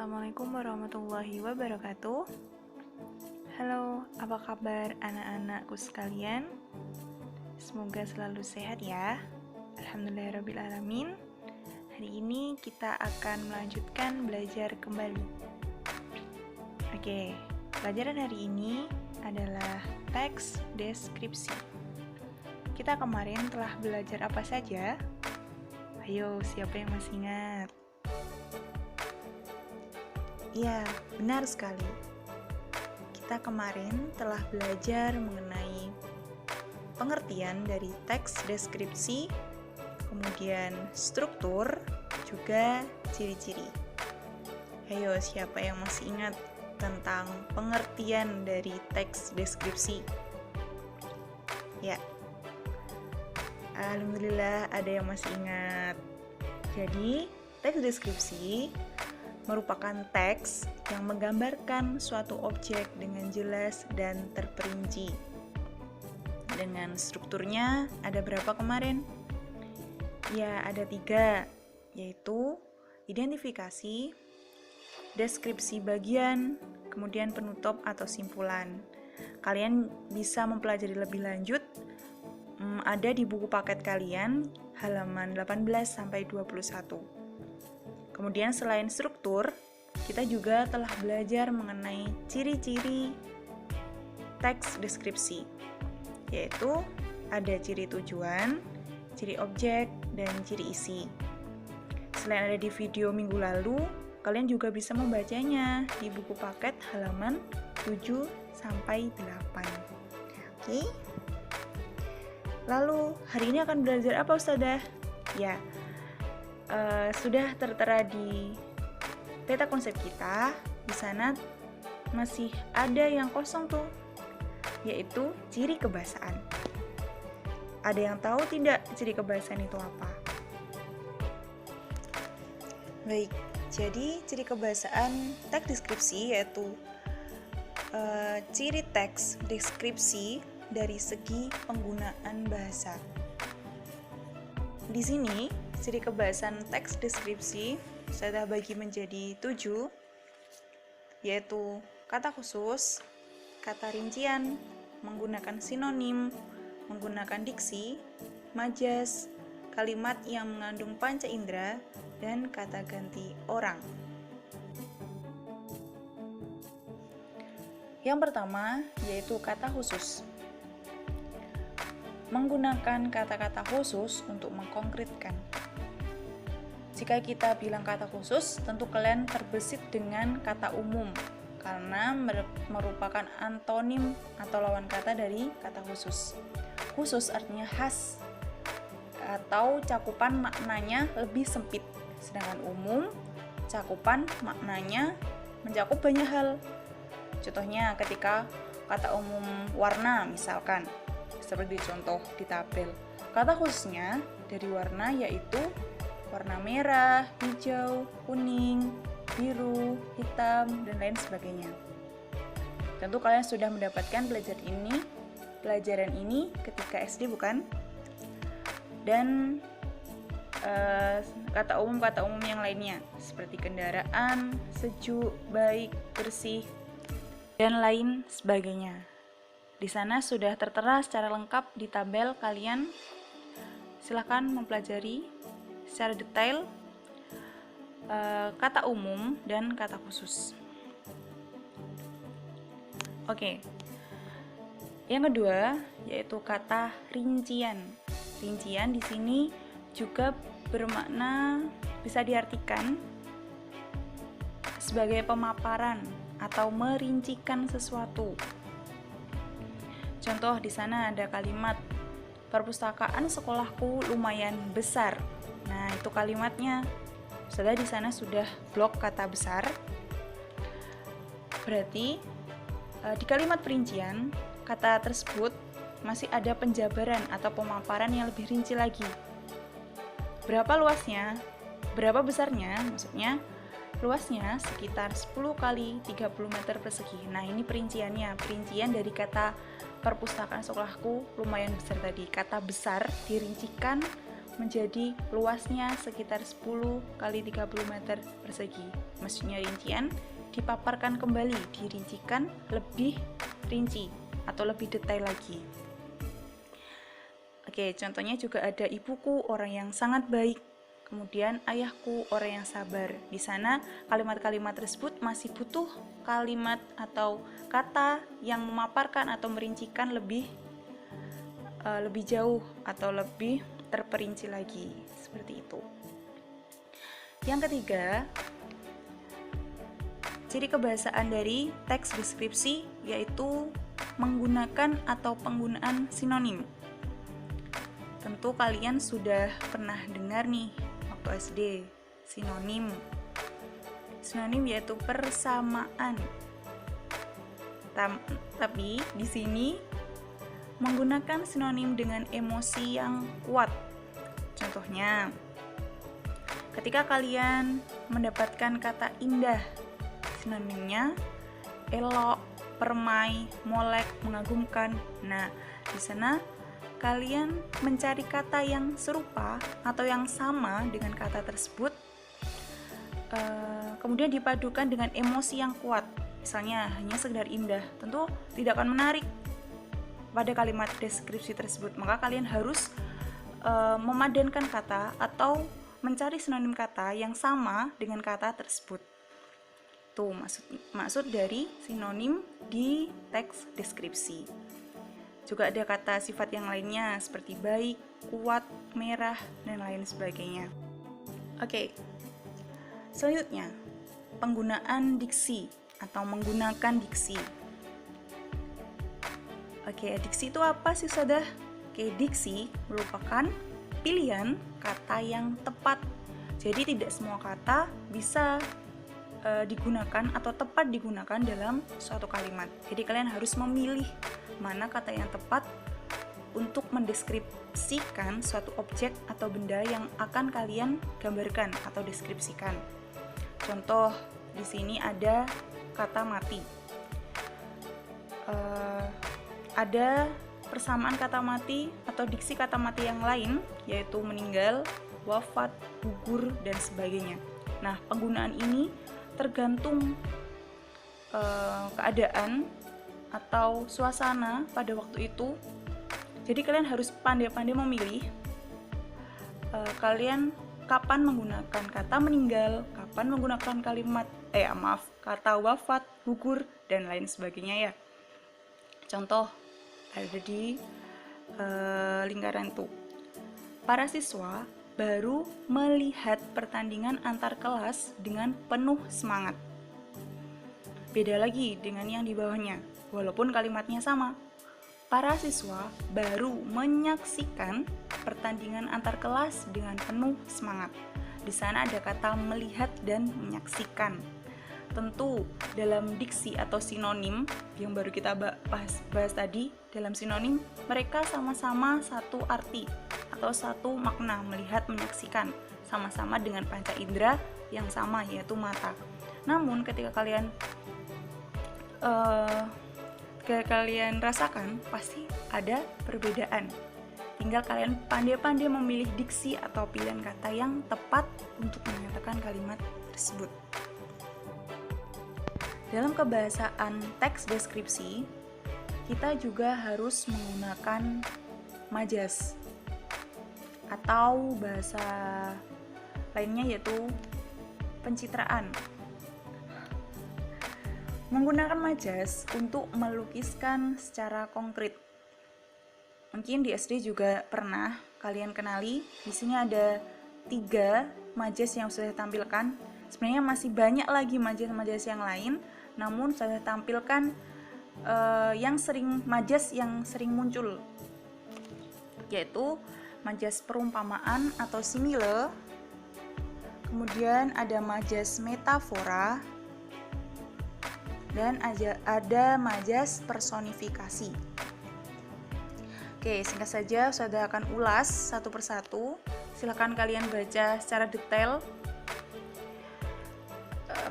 Assalamualaikum warahmatullahi wabarakatuh. Halo, apa kabar anak-anakku sekalian? Semoga selalu sehat ya. Alhamdulillahirrabbilalamin. Hari ini kita akan melanjutkan belajar kembali. Oke, pelajaran hari ini adalah teks deskripsi. Kita kemarin telah belajar apa saja? Ayo, siapa yang masih ingat? Ya, benar sekali. Kita kemarin telah belajar mengenai pengertian dari teks deskripsi, kemudian struktur, juga ciri-ciri. Ayo, siapa yang masih ingat tentang pengertian dari teks deskripsi? Ya, alhamdulillah ada yang masih ingat. Jadi, teks deskripsi merupakan teks yang menggambarkan suatu objek dengan jelas dan terperinci. Dengan strukturnya ada berapa kemarin? Ya, ada 3, yaitu identifikasi, deskripsi bagian, kemudian penutup atau simpulan. Kalian bisa mempelajari lebih lanjut, ada di buku paket kalian, halaman 18-21. Kemudian selain struktur, kita juga telah belajar mengenai ciri-ciri teks deskripsi, yaitu ada ciri tujuan, ciri objek, dan ciri isi. Selain ada di video minggu lalu, kalian juga bisa membacanya di buku paket halaman 7-8. Oke. Lalu, hari ini akan belajar apa, Ustazah? Ya, sudah tertera di peta konsep kita. Di sana masih ada yang kosong tuh, yaitu ciri kebahasaan. Ada yang tahu tidak ciri kebahasaan itu apa? Baik, jadi ciri kebahasaan teks deskripsi yaitu ciri teks deskripsi dari segi penggunaan bahasa. Di sini ciri kebahasaan teks deskripsi saya bagi menjadi 7, yaitu kata khusus, kata rincian, menggunakan sinonim, menggunakan diksi, majas, kalimat yang mengandung panca indera, dan kata ganti orang. Yang pertama yaitu kata khusus. Menggunakan kata-kata khusus untuk mengkonkretkan. Jika kita bilang kata khusus, tentu kalian terbesit dengan kata umum, karena merupakan antonim atau lawan kata dari kata khusus. Khusus artinya khas, atau cakupan maknanya lebih sempit, sedangkan umum, cakupan maknanya mencakup banyak hal. Contohnya ketika kata umum warna misalkan, seperti contoh di tabel. Kata khususnya dari warna yaitu warna merah, hijau, kuning, biru, hitam, dan lain sebagainya. Tentu kalian sudah mendapatkan pelajaran ini ketika SD, bukan? Dan kata umum yang lainnya seperti kendaraan, sejuk, baik, bersih, dan lain sebagainya. Di sana sudah tertera secara lengkap di tabel. Kalian silakan mempelajari secara detail kata umum dan kata khusus. Oke. Yang kedua yaitu kata rincian. Rincian di sini juga bermakna bisa diartikan sebagai pemaparan atau merincikan sesuatu. Contoh di sana ada kalimat perpustakaan sekolahku lumayan besar. Nah, itu kalimatnya. Setelah di sana sudah blok kata besar. Berarti di kalimat perincian kata tersebut masih ada penjabaran atau pemaparan yang lebih rinci lagi. Berapa luasnya? Berapa besarnya? Maksudnya luasnya sekitar 10 kali 30 meter persegi. Nah, ini perinciannya. Perincian dari kata perpustakaan sekolahku lumayan besar tadi. Kata besar dirincikan menjadi luasnya sekitar 10 kali 30 meter persegi. maksudnya rincian, dipaparkan kembali, dirincikan lebih rinci atau lebih detail lagi. Oke, contohnya juga ada ibuku orang yang sangat baik, kemudian ayahku orang yang sabar. Di sana kalimat-kalimat tersebut masih butuh kalimat atau kata yang memaparkan atau merincikan lebih jauh atau lebih terperinci lagi, seperti itu. Yang ketiga, ciri kebahasaan dari teks deskripsi yaitu menggunakan atau penggunaan sinonim. Tentu kalian sudah pernah dengar nih waktu SD, sinonim. Sinonim yaitu persamaan. Tapi di sini menggunakan sinonim dengan emosi yang kuat. Contohnya, ketika kalian mendapatkan kata indah, sinonimnya elok, permai, molek, mengagumkan. Nah, di sana kalian mencari kata yang serupa atau yang sama dengan kata tersebut, kemudian dipadukan dengan emosi yang kuat. Misalnya hanya sekedar indah, tentu tidak akan menarik pada kalimat deskripsi tersebut. Maka kalian harus memadankan kata atau mencari sinonim kata yang sama dengan kata tersebut. Tuh maksud dari sinonim di teks deskripsi. Juga ada kata sifat yang lainnya seperti baik, kuat, merah, dan lain sebagainya. Oke, selanjutnya penggunaan diksi atau menggunakan diksi. Oke, diksi itu apa sih Ustadzah? Oke, diksi merupakan pilihan kata yang tepat. Jadi tidak semua kata bisa digunakan atau tepat digunakan dalam suatu kalimat. Jadi kalian harus memilih mana kata yang tepat untuk mendeskripsikan suatu objek atau benda yang akan kalian gambarkan atau deskripsikan. Contoh di sini ada kata mati. Ada persamaan kata mati atau diksi kata mati yang lain, yaitu meninggal, wafat, gugur, dan sebagainya. Nah, penggunaan ini tergantung keadaan atau suasana pada waktu itu. Jadi kalian harus pandai-pandai memilih kalian kapan menggunakan kata meninggal, kapan menggunakan kata wafat, gugur, dan lain sebagainya ya. Contoh ada di lingkaran itu. Para siswa baru melihat pertandingan antar kelas dengan penuh semangat. Beda lagi dengan yang di bawahnya, walaupun kalimatnya sama. Para siswa baru menyaksikan pertandingan antar kelas dengan penuh semangat. Di sana ada kata melihat dan menyaksikan. Tentu dalam diksi atau sinonim yang baru kita bahas tadi, dalam sinonim mereka sama-sama satu arti atau satu makna, melihat, menyaksikan, sama-sama dengan panca indera yang sama yaitu mata. Namun ketika kalian rasakan pasti ada perbedaan. Tinggal kalian pandai-pandai memilih diksi atau pilihan kata yang tepat untuk menyatakan kalimat tersebut. Dalam kebahasaan teks deskripsi, kita juga harus menggunakan majas atau bahasa lainnya yaitu pencitraan. Menggunakan majas untuk melukiskan secara konkret. Mungkin di SD juga pernah kalian kenali. Di sini ada 3 majas yang sudah tampilkan. Sebenarnya masih banyak lagi majas-majas yang lain, namun saya tampilkan majas yang sering muncul, yaitu majas perumpamaan atau simile, kemudian ada majas metafora, dan ada majas personifikasi. Oke, singkat saja saya akan ulas satu persatu. Silakan kalian baca secara detail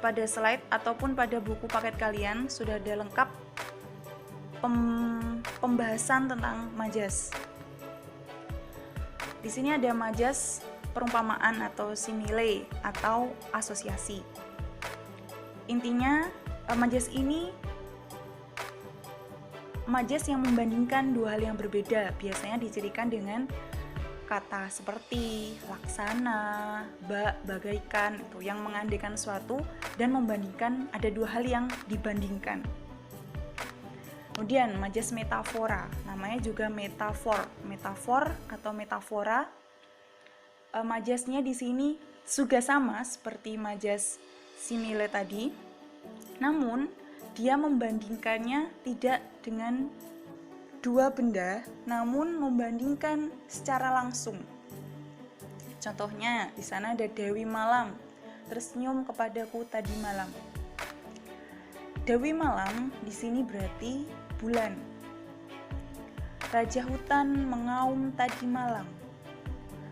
pada slide ataupun pada buku paket kalian, sudah ada lengkap pembahasan tentang majas. Di sini ada majas perumpamaan atau simile atau asosiasi. Intinya majas ini majas yang membandingkan dua hal yang berbeda, biasanya dicirikan dengan kata seperti, laksana, bagaikan, itu yang mengandaikan suatu dan membandingkan, ada dua hal yang dibandingkan. Kemudian majas metafora, namanya juga metafor atau metafora. Majasnya di sini juga sama seperti majas simile tadi, namun dia membandingkannya tidak dengan dua benda, namun membandingkan secara langsung. Contohnya, di sana ada Dewi Malam tersenyum kepadaku tadi malam. Dewi Malam di sini berarti bulan. Raja hutan mengaum tadi malam.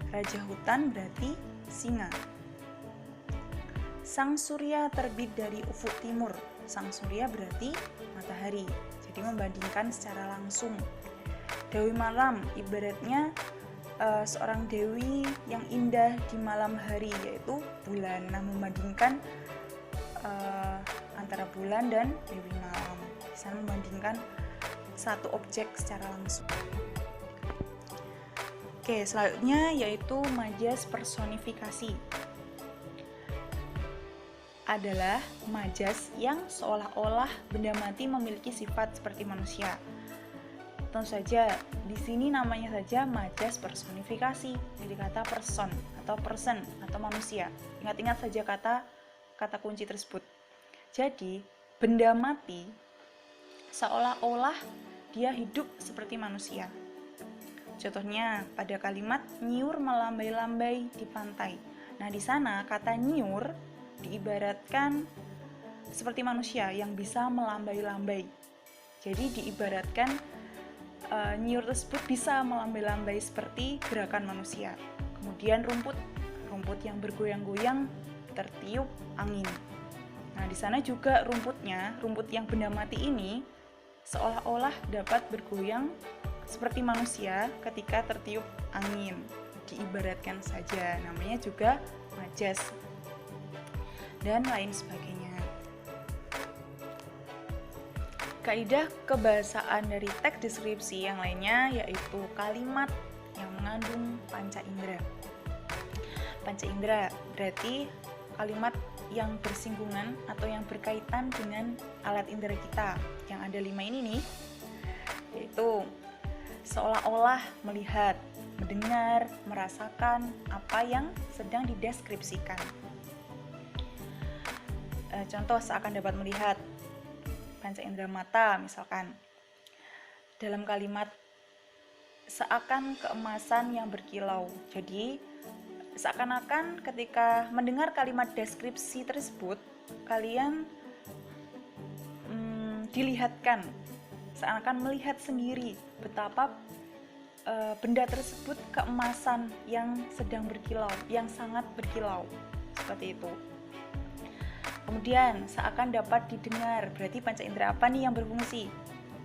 Raja hutan berarti singa. Sang surya terbit dari ufuk timur. Sang surya berarti matahari. Jadi membandingkan secara langsung. Dewi Malam ibaratnya seorang dewi yang indah di malam hari, yaitu bulan. Nah, membandingkan antara bulan dan Dewi Malam. Bisa membandingkan satu objek secara langsung. Oke, selanjutnya yaitu majas personifikasi. Adalah majas yang seolah-olah benda mati memiliki sifat seperti manusia. Tentu saja, di sini namanya saja majas personifikasi, dari kata person atau manusia. Ingat-ingat saja kata kunci tersebut. Jadi, benda mati seolah-olah dia hidup seperti manusia. Contohnya pada kalimat nyiur melambai-lambai di pantai. Nah, di sana kata nyiur diibaratkan seperti manusia yang bisa melambai-lambai. Jadi diibaratkan nyiur tersebut bisa melambai-lambai seperti gerakan manusia. Kemudian rumput yang bergoyang-goyang tertiup angin. Nah, di sana juga rumput yang benda mati ini seolah-olah dapat bergoyang seperti manusia ketika tertiup angin. Diibaratkan saja, namanya juga majas. Dan lain sebagainya. Kaidah kebahasaan dari teks deskripsi yang lainnya yaitu kalimat yang mengandung panca indera. Panca indera berarti kalimat yang bersinggungan atau yang berkaitan dengan alat indera kita. Yang ada 5 ini nih, yaitu seolah-olah melihat, mendengar, merasakan apa yang sedang dideskripsikan. Contoh seakan dapat melihat, panca indera mata misalkan. Dalam kalimat seakan keemasan yang berkilau. Jadi seakan-akan ketika mendengar kalimat deskripsi tersebut, kalian dilihatkan, seakan melihat sendiri betapa benda tersebut keemasan yang sedang berkilau, yang sangat berkilau, seperti itu. Kemudian seakan dapat didengar, berarti panca indera apa nih yang berfungsi?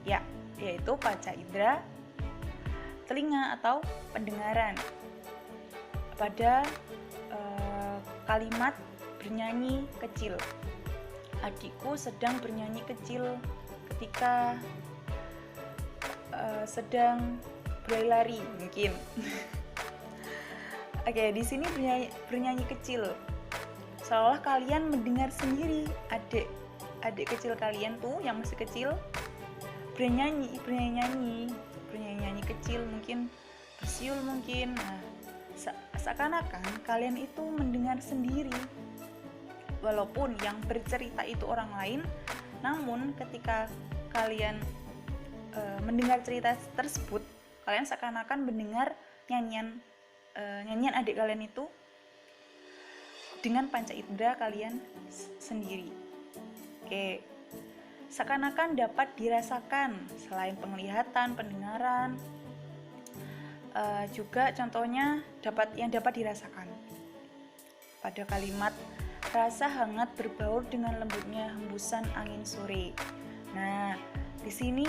Ya, yaitu panca indera telinga atau pendengaran. Pada kalimat bernyanyi kecil, adikku sedang bernyanyi kecil ketika sedang berlari mungkin. Oke, di sini bernyanyi kecil. Seolah kalian mendengar sendiri adik kecil kalian tuh yang masih kecil bernyanyi kecil, mungkin bersiul mungkin. Nah, seakan-akan kalian itu mendengar sendiri, walaupun yang bercerita itu orang lain, namun ketika kalian mendengar cerita tersebut, kalian seakan-akan mendengar nyanyian adik kalian itu dengan panca indera kalian sendiri. Oke, seakan-akan dapat dirasakan selain penglihatan, pendengaran, juga contohnya yang dapat dirasakan. Pada kalimat rasa hangat berbaur dengan lembutnya hembusan angin sore. Nah, di sini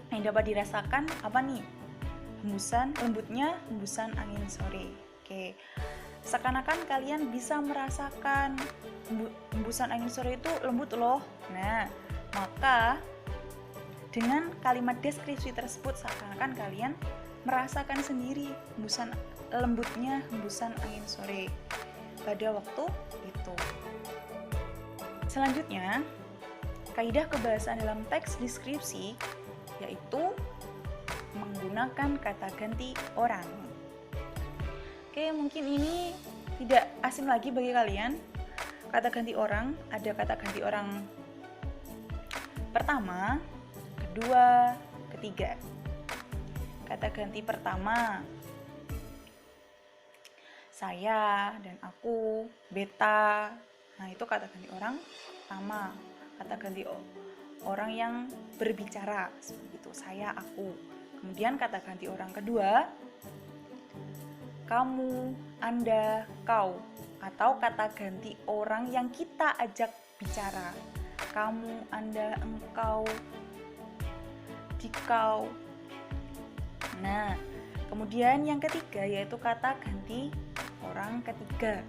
yang dapat dirasakan apa nih? Lembutnya hembusan angin sore. Oke. Seakan-akan kalian bisa merasakan hembusan angin sore itu lembut loh. Nah, maka dengan kalimat deskripsi tersebut seakan-akan kalian merasakan sendiri lembutnya hembusan angin sore pada waktu itu. Selanjutnya, kaidah kebahasaan dalam teks deskripsi yaitu menggunakan kata ganti orang. Oke, mungkin ini tidak asing lagi bagi kalian. Kata ganti orang, ada kata ganti orang pertama, kedua, ketiga. Kata ganti pertama, saya dan aku, beta. Nah, itu kata ganti orang pertama. Kata ganti orang yang berbicara, seperti itu, saya, aku. Kemudian kata ganti orang kedua, kamu, Anda, kau. Atau kata ganti orang yang kita ajak bicara. Kamu, Anda, engkau, dikau. Nah, kemudian yang ketiga yaitu kata ganti orang ketiga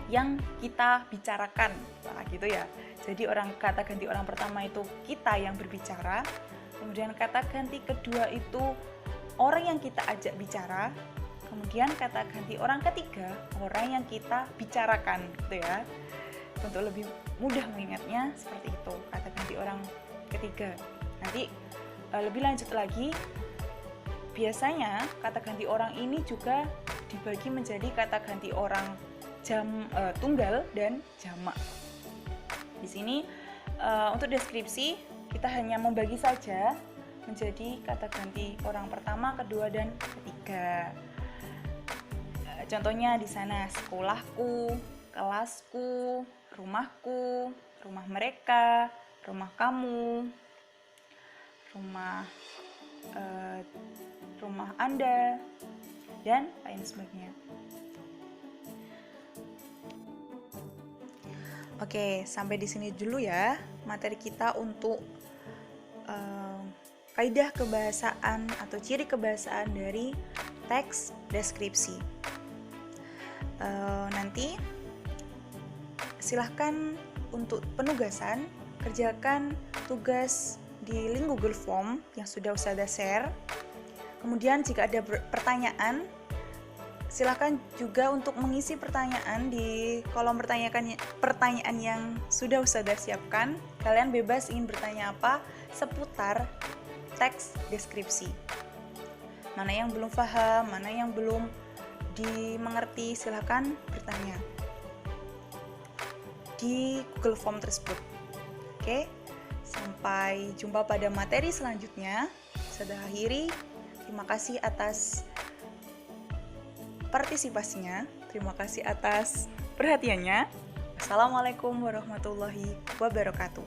yang kita bicarakan. Nah, gitu ya. Jadi kata ganti orang pertama itu kita yang berbicara. Kemudian kata ganti kedua itu orang yang kita ajak bicara. Kemudian kata ganti orang ketiga orang yang kita bicarakan, gitu ya. Untuk lebih mudah mengingatnya seperti itu, kata ganti orang ketiga. Nanti lebih lanjut lagi, biasanya kata ganti orang ini juga dibagi menjadi kata ganti orang tunggal dan jamak. Di sini untuk deskripsi kita hanya membagi saja menjadi kata ganti orang pertama, kedua, dan ketiga. Contohnya di sana sekolahku, kelasku, rumahku, rumah mereka, rumah kamu, rumah Anda, dan lain sebagainya. Oke, sampai di sini dulu ya materi kita untuk kaidah kebahasaan atau ciri kebahasaan dari teks deskripsi. Nanti silahkan untuk penugasan kerjakan tugas di link Google Form yang sudah Ustazah share. Kemudian jika ada pertanyaan, silahkan juga untuk mengisi pertanyaan di kolom pertanyaan yang sudah Ustazah siapkan. Kalian bebas ingin bertanya apa seputar teks deskripsi. Mana yang belum paham, mana yang belum dimengerti, silahkan bertanya di Google Form tersebut. Oke, sampai jumpa pada materi selanjutnya. Sudah akhiri. Terima kasih atas partisipasinya. Terima kasih atas perhatiannya. Assalamualaikum warahmatullahi wabarakatuh.